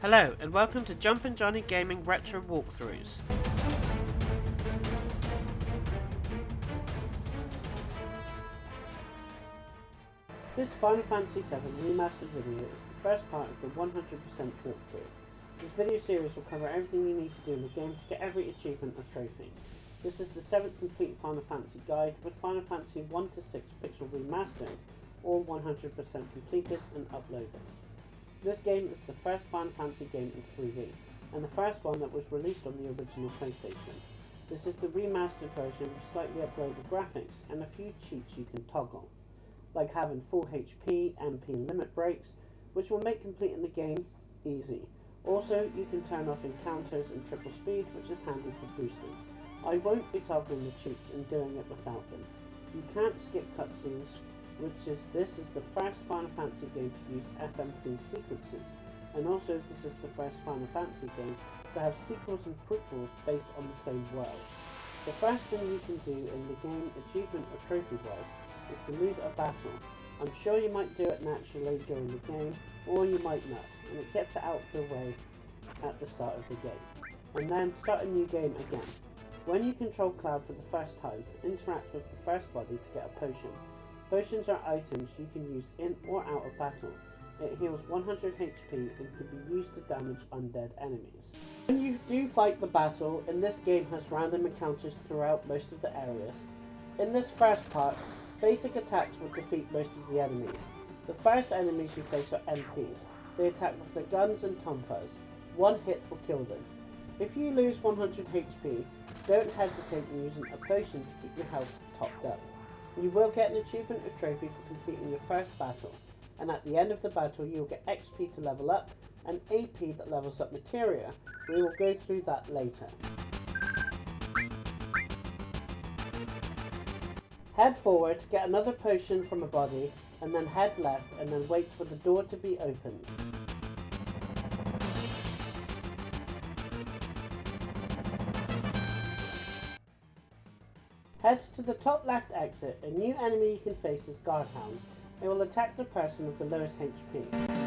Hello and welcome to Jumpin' Johnny Gaming Retro Walkthroughs. This Final Fantasy VII Remastered video is the first part of the 100% walkthrough. This video series will cover everything you need to do in the game to get every achievement or trophy. This is the 7th complete Final Fantasy guide with Final Fantasy 1 to 6 pixel remastered, all 100% completed and uploaded. This game is the first Final Fantasy game in 3D, and the first one that was released on the original PlayStation. This is the remastered version with slightly upgraded graphics and a few cheats you can toggle, like having full HP, MP limit breaks, which will make completing the game easy. Also, you can turn off encounters and triple speed, which is handy for boosting. I won't be toggling the cheats and doing it without them. You can't skip cutscenes, this is the first Final Fantasy game to use FM3 sequences, and also this is the first Final Fantasy game to have sequels and prequels based on the same world. The first thing you can do in the game, achievement or trophy wise, is to lose a battle. I'm sure you might do it naturally during the game, or you might not, and it gets it out of the way at the start of the game. And then start a new game again. When you control Cloud for the first time, interact with the first body to get a potion. Potions are items you can use in or out of battle. It heals 100 HP and can be used to damage undead enemies. When you do fight the battle, and this game has random encounters throughout most of the areas, in this first part, basic attacks will defeat most of the enemies. The first enemies you face are MPs. They attack with their guns and tonfas. One hit will kill them. If you lose 100 HP, don't hesitate in using a potion to keep your health topped up. You will get an achievement or trophy for completing your first battle, and at the end of the battle you will get XP to level up and AP that levels up materia. We will go through that later. Head forward to get another potion from a body, and then head left and then wait for the door to be opened. Head to the top left exit. A new enemy you can face is Guardhounds. They will attack the person with the lowest HP.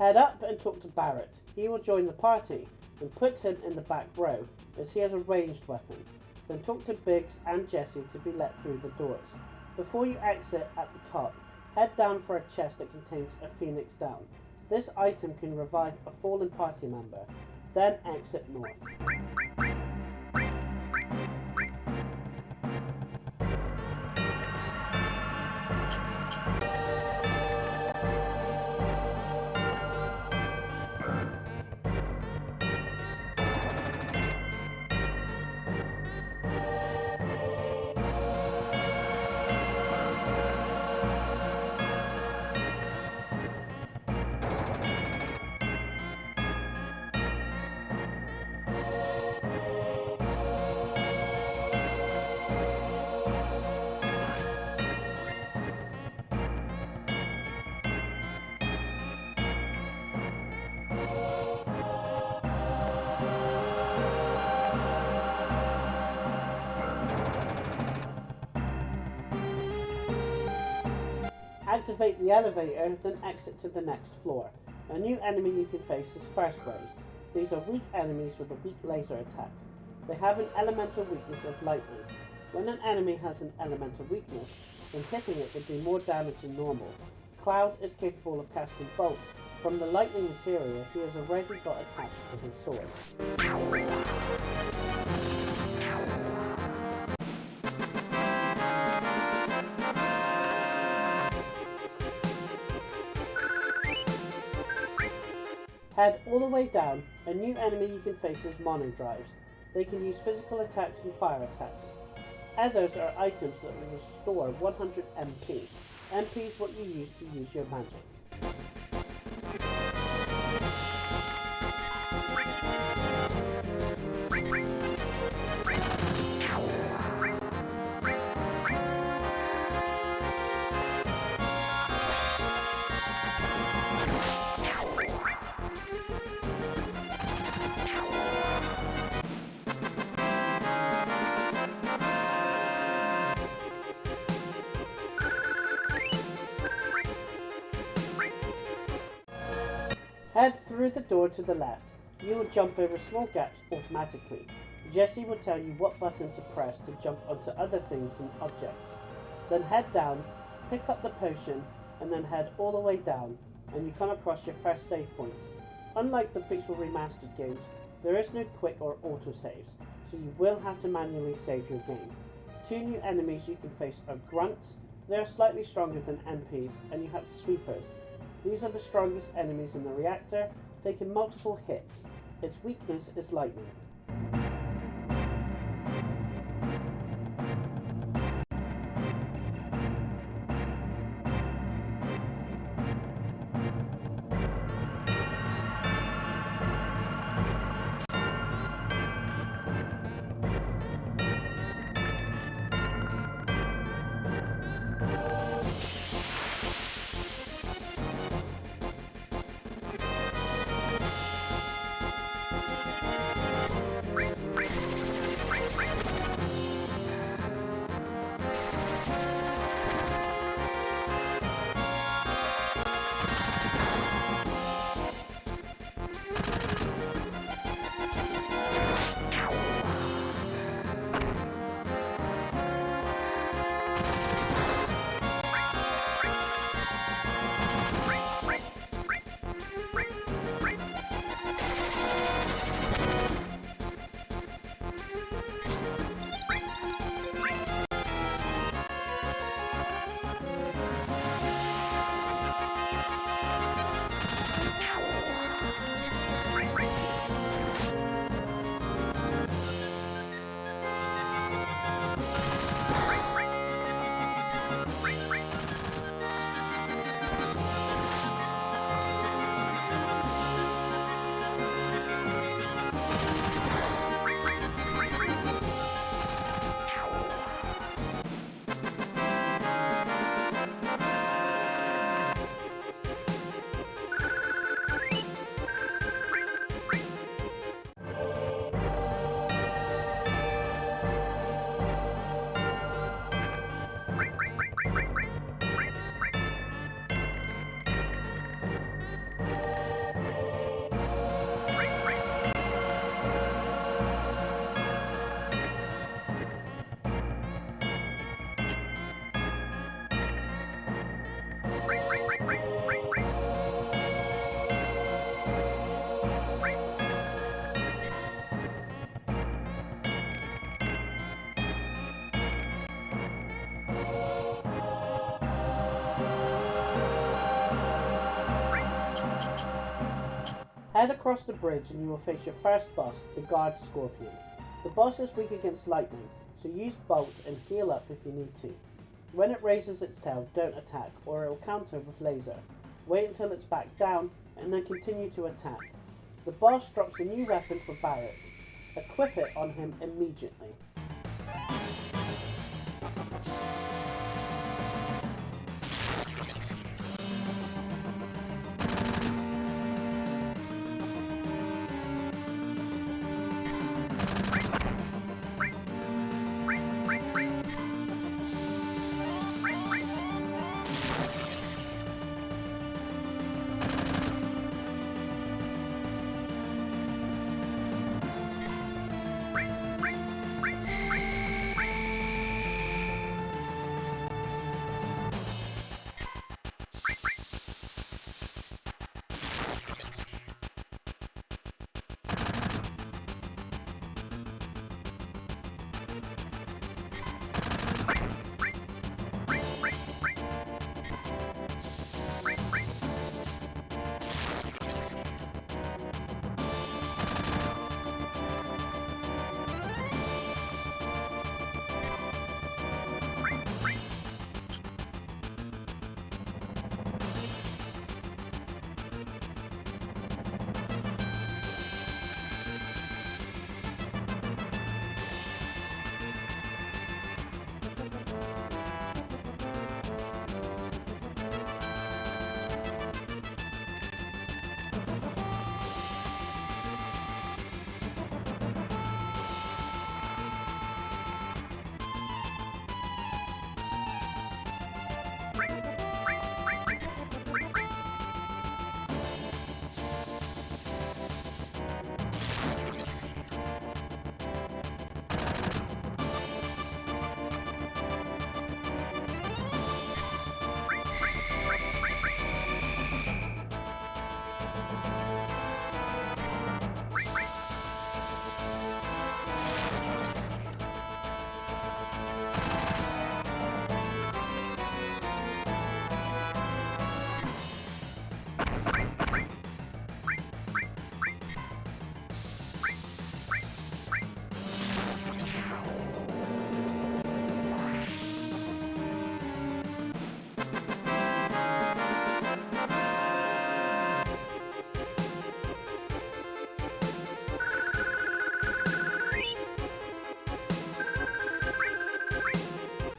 Head up and talk to Barrett. He will join the party, and put him in the back row, as he has a ranged weapon. Then talk to Biggs and Jesse to be let through the doors. Before you exit at the top, head down for a chest that contains a Phoenix Down. This item can revive a fallen party member. Then exit north. Activate the elevator, then exit to the next floor. A new enemy you can face is First Rays. These are weak enemies with a weak laser attack. They have an elemental weakness of lightning. When an enemy has an elemental weakness, then hitting it would do more damage than normal. Cloud is capable of casting Bolt. From the lightning material, he has already got attached to his sword. Head all the way down. A new enemy you can face is monodrives. They can use physical attacks and fire attacks. Others are items that will restore 100 MP. MP is what you use to use your magic. Head through the door to the left. You will jump over small gaps automatically. Jesse will tell you what button to press to jump onto other things and objects. Then head down, pick up the potion, and then head all the way down, and you come across your first save point. Unlike the Pixel Remastered games, there is no quick or autosaves, so you will have to manually save your game. Two new enemies you can face are grunts. They are slightly stronger than MPs, and you have sweepers. These are the strongest enemies in the reactor, taking multiple hits. Its weakness is lightning. Head across the bridge and you will face your first boss, the Guard Scorpion. The boss is weak against lightning, so use Bolt and heal up if you need to. When it raises its tail, don't attack, or it will counter with laser. Wait until it's back down, and then continue to attack. The boss drops a new weapon for Barrett. Equip it on him immediately.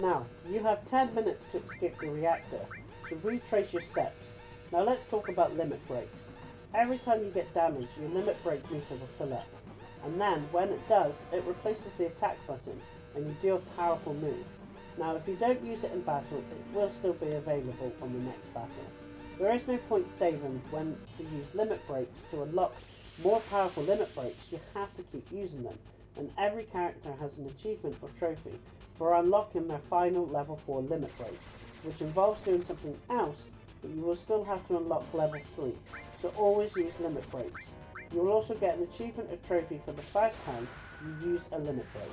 Now, you have 10 minutes to escape the reactor, so retrace your steps. Now let's talk about limit breaks. Every time you get damaged, your limit break meter will fill up. And then, when it does, it replaces the attack button, and you deal a powerful move. Now, if you don't use it in battle, it will still be available on the next battle. There is no point saving when to use limit breaks. To unlock more powerful limit breaks, you have to keep using them, and every character has an achievement or trophy for unlocking their final level 4 limit break, which involves doing something else, but you will still have to unlock level 3, so always use limit breaks. You will also get an achievement or trophy for the first time you use a limit break.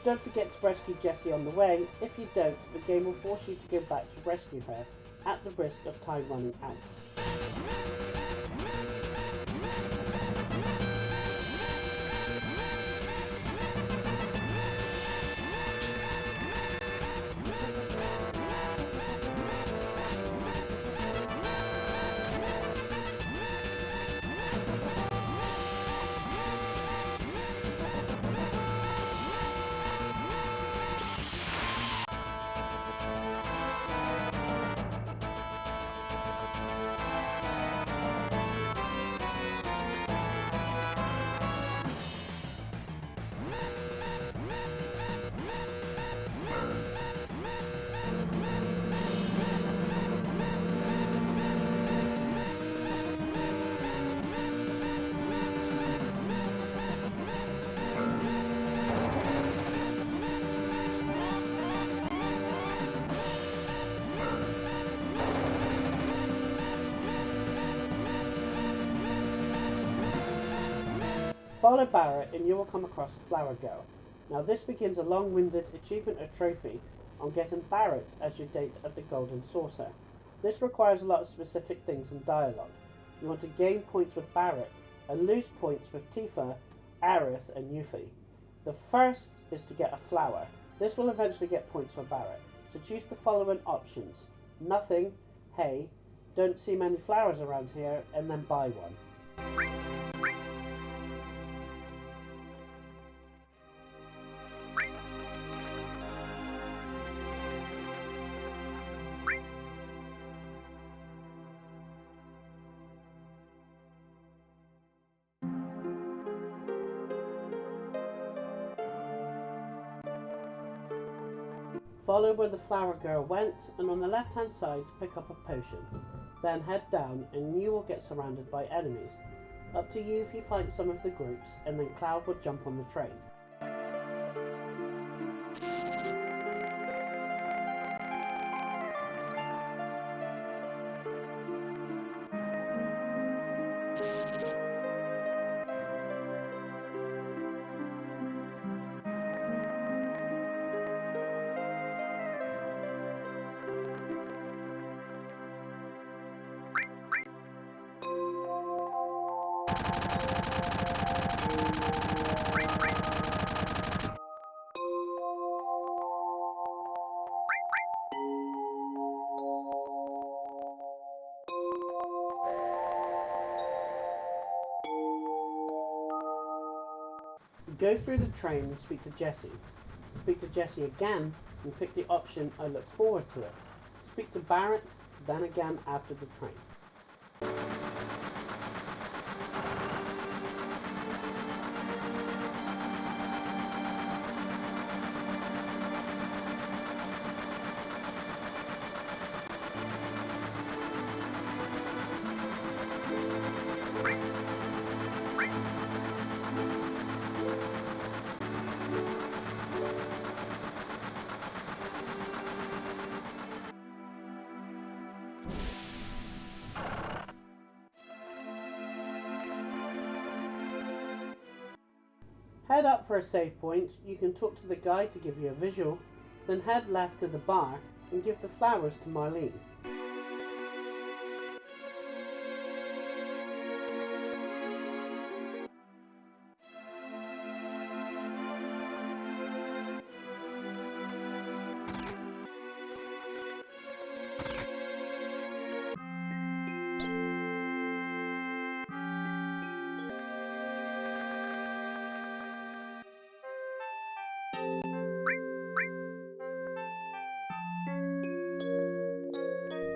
Don't forget to rescue Jessie on the way. If you don't, the game will force you to go back to rescue her at the risk of time running out. Follow Barrett and you will come across a flower girl. Now this begins a long-winded achievement or trophy on getting Barrett as your date at the Golden Saucer. This requires a lot of specific things in dialogue. You want to gain points with Barrett and lose points with Tifa, Aerith and Yuffie. The first is to get a flower. This will eventually get points for Barrett. So choose the following options: nothing, hey, don't see many flowers around here, and then buy one. Follow where the flower girl went, and on the left hand side pick up a potion. Then head down and you will get surrounded by enemies. Up to you if you fight some of the groups, and then Cloud will jump on the train. Go through the train and speak to Jessie. Speak to Jessie again and pick the option I look forward to it. Speak to Barrett, then again after the train. Head up for a save point. You can talk to the guide to give you a visual, then head left to the bar and give the flowers to Marlene.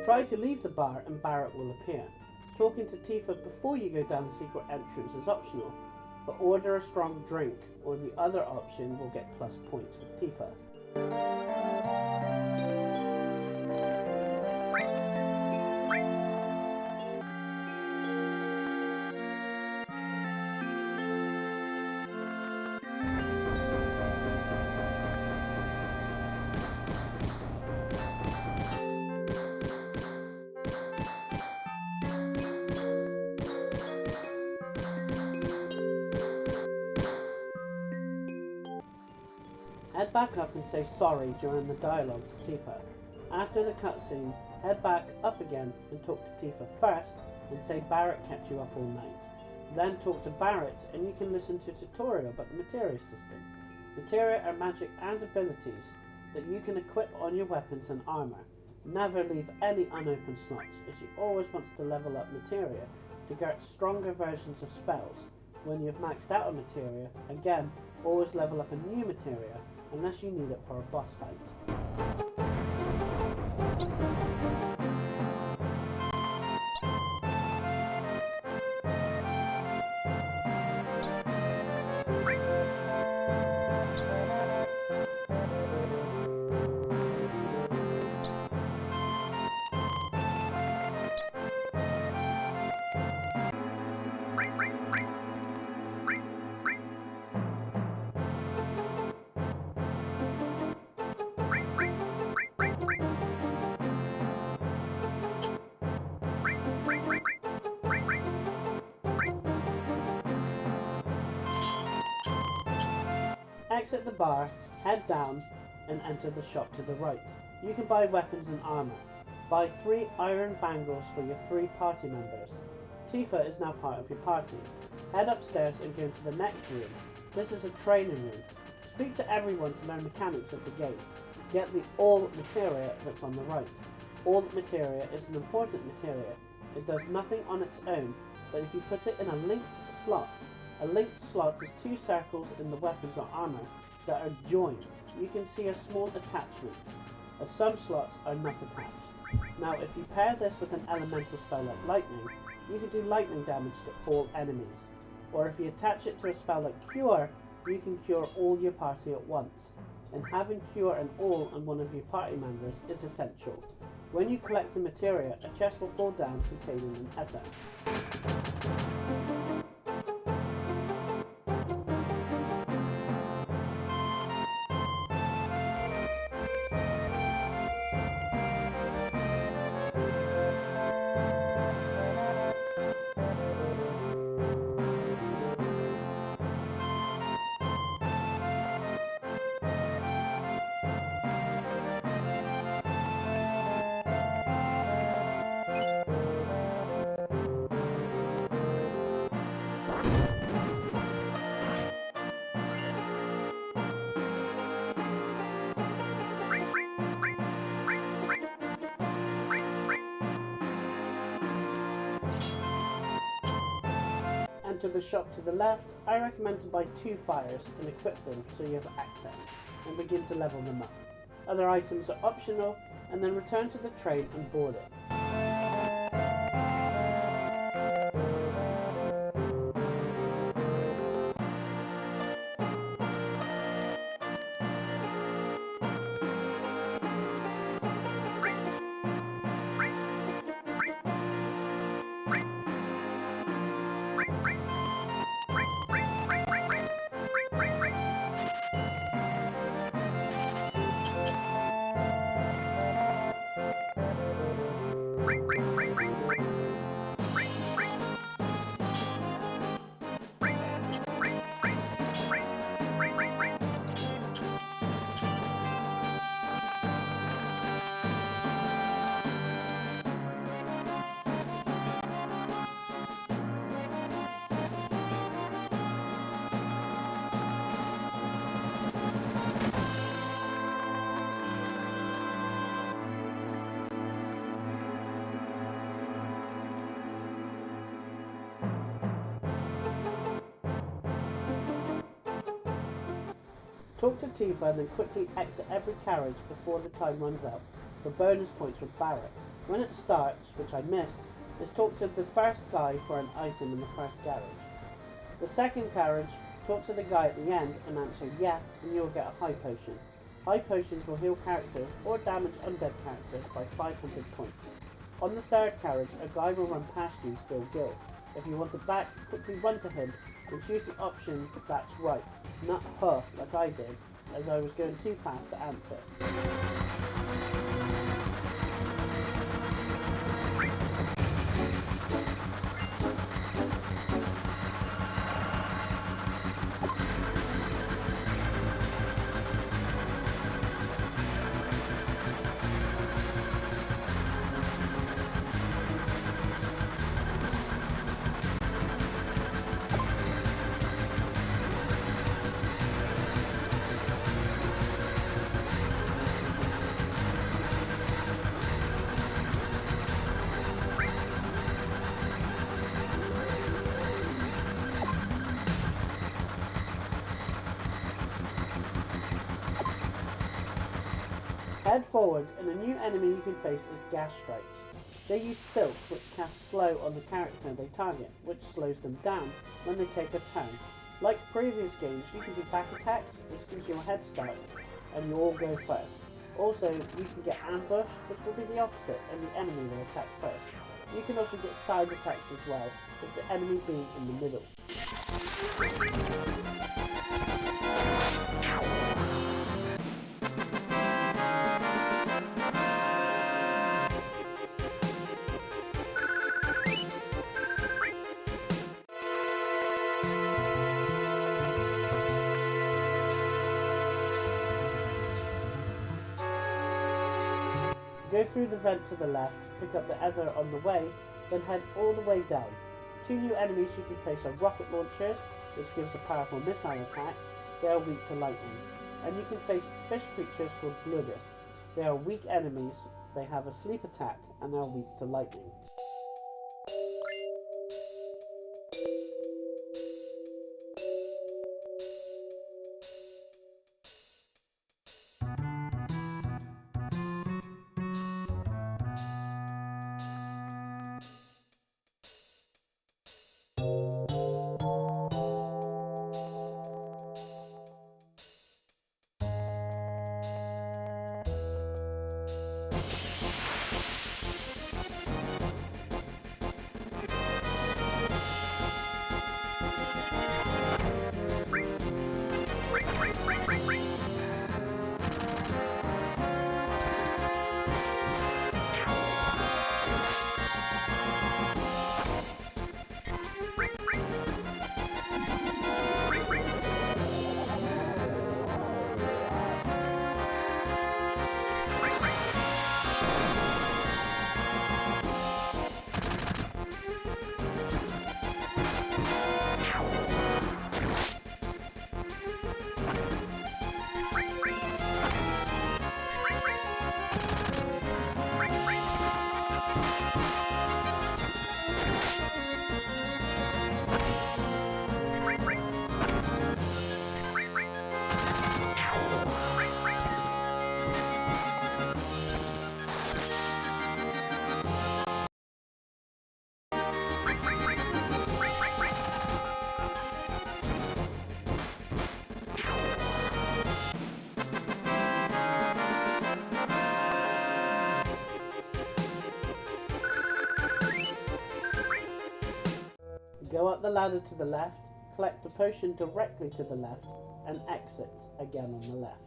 Try to leave the bar and Barrett will appear. Talking to Tifa before you go down the secret entrance is optional, but order a strong drink, or the other option will get plus points with Tifa. Head back up and say sorry during the dialogue to Tifa. After the cutscene, head back up again and talk to Tifa first and say Barrett kept you up all night. Then talk to Barrett and you can listen to a tutorial about the materia system. Materia are magic and abilities that you can equip on your weapons and armor. Never leave any unopened slots, as you always want to level up materia to get stronger versions of spells. When you've maxed out a materia, again, always level up a new materia unless you need it for a boss fight. Exit the bar, head down, and enter the shop to the right. You can buy weapons and armor. Buy 3 iron bangles for your 3 party members. Tifa is now part of your party. Head upstairs and go into the next room. This is a training room. Speak to everyone to learn mechanics of the game. Get the all materia that's on the right. All materia is an important materia. It does nothing on its own, but if you put it in a linked slot, a linked slot is 2 circles in the weapons or armor that are joined. You can see a small attachment, as some slots are not attached. Now if you pair this with an elemental spell like lightning, you can do lightning damage to all enemies. Or if you attach it to a spell like cure, you can cure all your party at once. And having cure and all on one of your party members is essential. When you collect the materia, a chest will fall down containing an ether. To the shop to the left, I recommend to buy 2 fires and equip them so you have access and begin to level them up. Other items are optional, and then return to the train and board it. Talk to Tifa and then quickly exit every carriage before the time runs out for bonus points with Barrett. When it starts, which I missed, just talk to the first guy for an item in the first garage. The second carriage, talk to the guy at the end and answer yeah, and you'll get a high potion. High potions will heal characters or damage undead characters by 500 points. On the third carriage, a guy will run past you still good. If you want to back, quickly run to him and choose the option that's right, not huh like I did, as I was going too fast to answer. Head forward, and a new enemy you can face is Gas Strikes. They use Silk, which casts slow on the character they target, which slows them down when they take a turn. Like previous games, you can do back attacks, which gives you a head start, and you all go first. Also, you can get ambushed, which will be the opposite, and the enemy will attack first. You can also get side attacks as well, with the enemy being in the middle. Go through the vent to the left, pick up the ether on the way, then head all the way down. Two new enemies you can face are rocket launchers, which gives a powerful missile attack. They are weak to lightning. And you can face fish creatures called Gluggus. They are weak enemies, they have a sleep attack, and they are weak to lightning. Go up the ladder to the left, collect a potion directly to the left, and exit again on the left.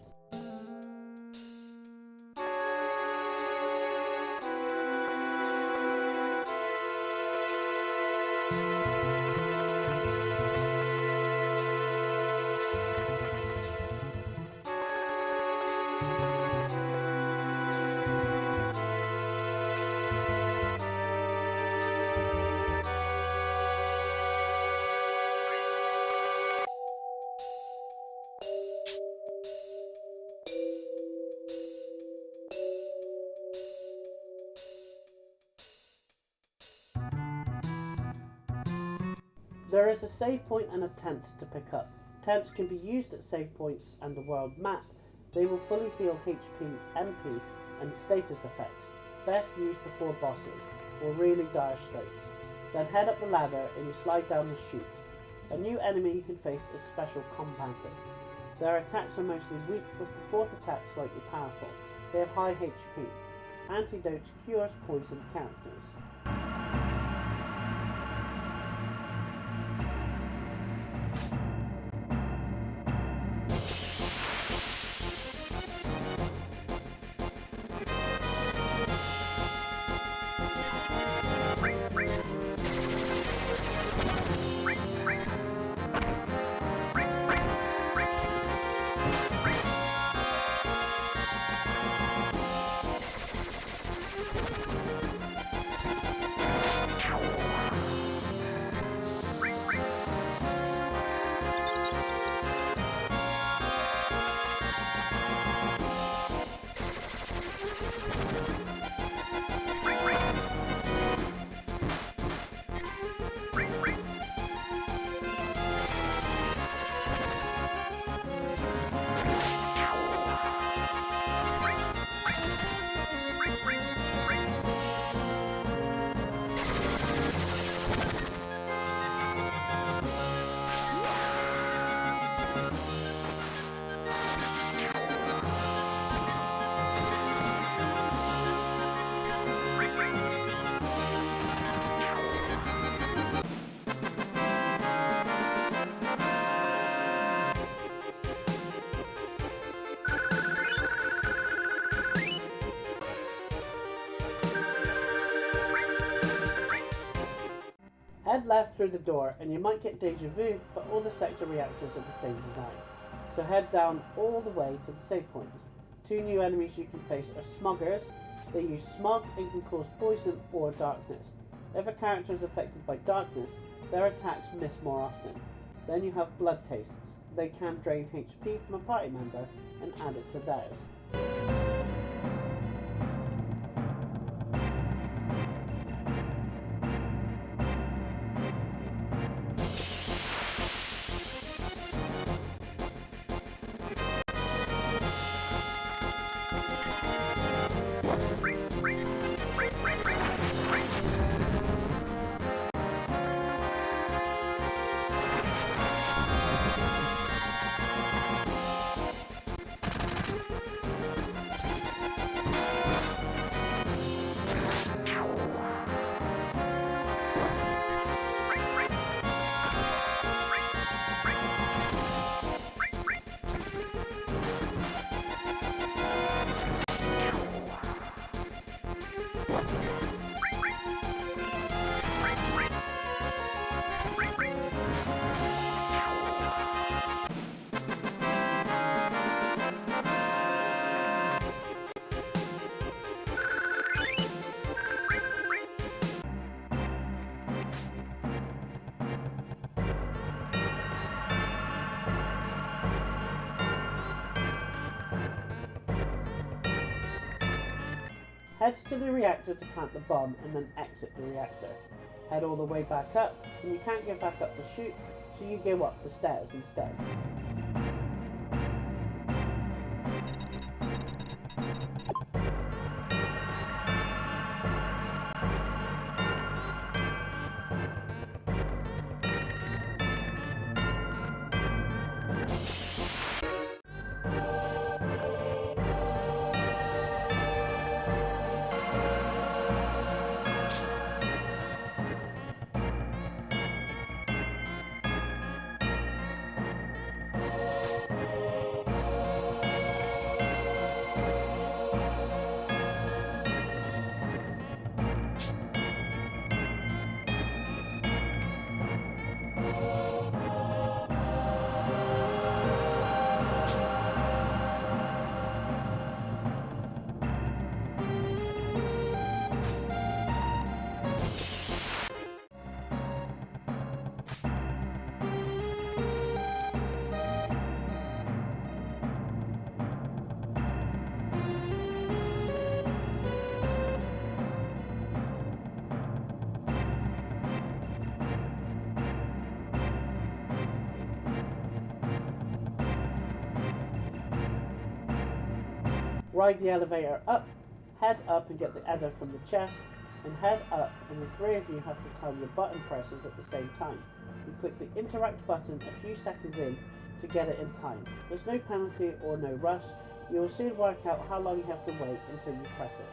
There is a save point and a tent to pick up. attempts can be used at save points and the world map. They will fully heal HP, MP, and status effects, best used before bosses, or really dire straits. Then head up the ladder and you slide down the chute. A new enemy you can face is Special Combatants. Their attacks are mostly weak, with the fourth attack slightly powerful. They have high HP. Antidote cures poisoned characters. Head left through the door and you might get deja vu, but all the sector reactors are the same design. So head down all the way to the save point. Two new enemies you can face are Smuggers. They use smog and can cause poison or darkness. If a character is affected by darkness, their attacks miss more often. Then you have Blood Tastes. They can drain HP from a party member and add it to theirs. Head to the reactor to plant the bomb and then exit the reactor. Head all the way back up, and you can't get back up the chute, so you go up the stairs instead. Ride the elevator up, head up and get the ether from the chest, and head up, and the three of you have to time your button presses at the same time. You click the interact button a few seconds in to get it in time. There's no penalty or no rush. You will soon work out how long you have to wait until you press it.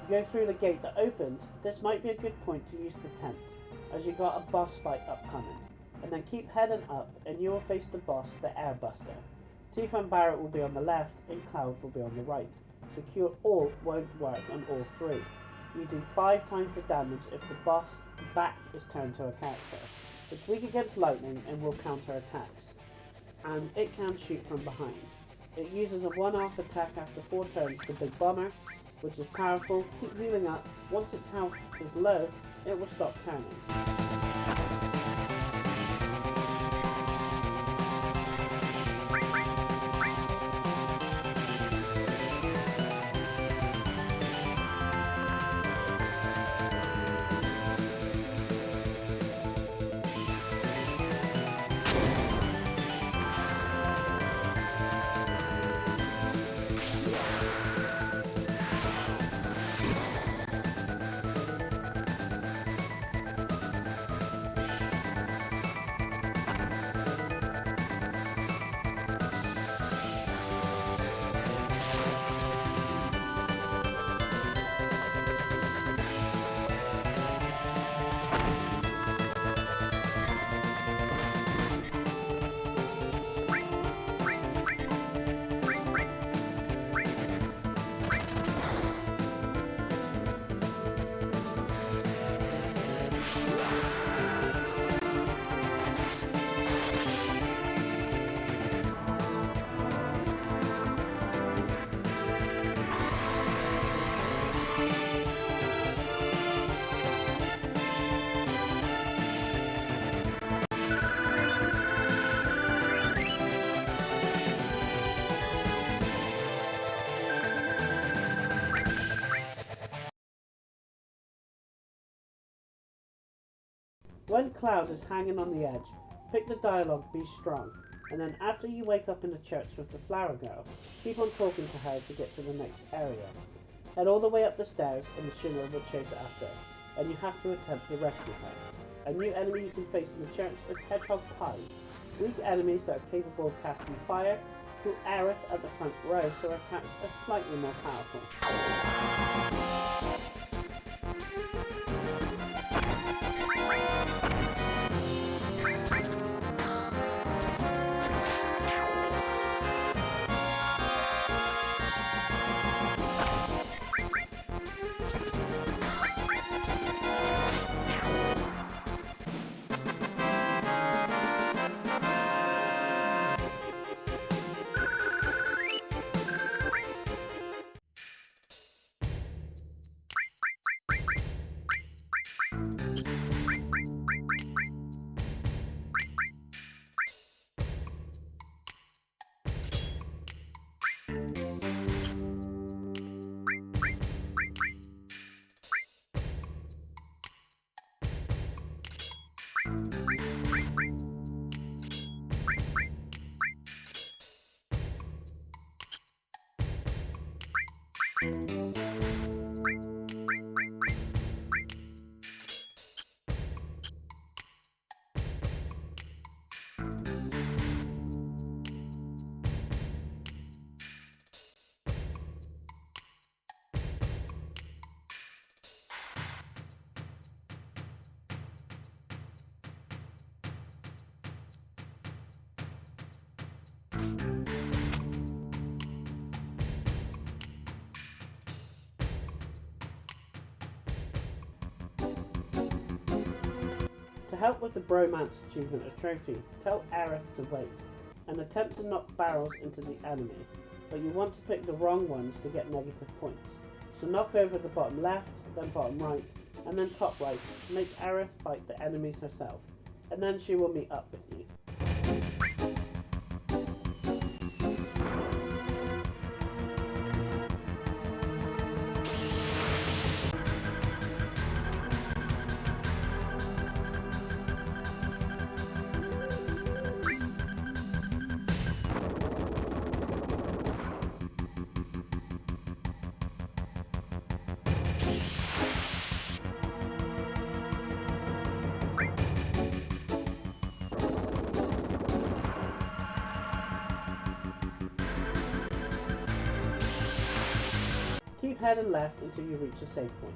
Go through the gate that opened. This might be a good point to use the tent, as you got a boss fight upcoming. And then keep heading up, and you will face the boss, the Airbuster. Tifa and Barrett will be on the left, and Cloud will be on the right. So Cure All won't work on all three. You do 5 times the damage if the boss back is turned to a character. It's weak against lightning and will counter attacks. And it can shoot from behind. It uses a one-off attack after 4 turns, the Big Bomber, which is powerful. Keep healing up. Once its health is low, it will stop turning. When Cloud is hanging on the edge, pick the dialogue Be Strong, and then after you wake up in the church with the flower girl, keep on talking to her to get to the next area. Head all the way up the stairs and the Shimmer will chase after, and you have to attempt to rescue her. A new enemy you can face in the church is Hedgehog Pies, weak enemies that are capable of casting fire, who Aerith at the front row, so attacks are slightly more powerful. help with the bromance achievement or trophy, tell Aerith to wait, and attempt to knock barrels into the enemy, but you want to pick the wrong ones to get negative points. So knock over the bottom left, then bottom right, and then top right to make Aerith fight the enemies herself, and then she will meet up with you. Keep heading left until you reach a save point.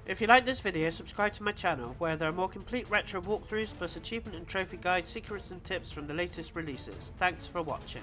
If you like this video, subscribe to my channel, where there are more complete retro walkthroughs plus achievement and trophy guides, secrets and tips from the latest releases. Thanks for watching.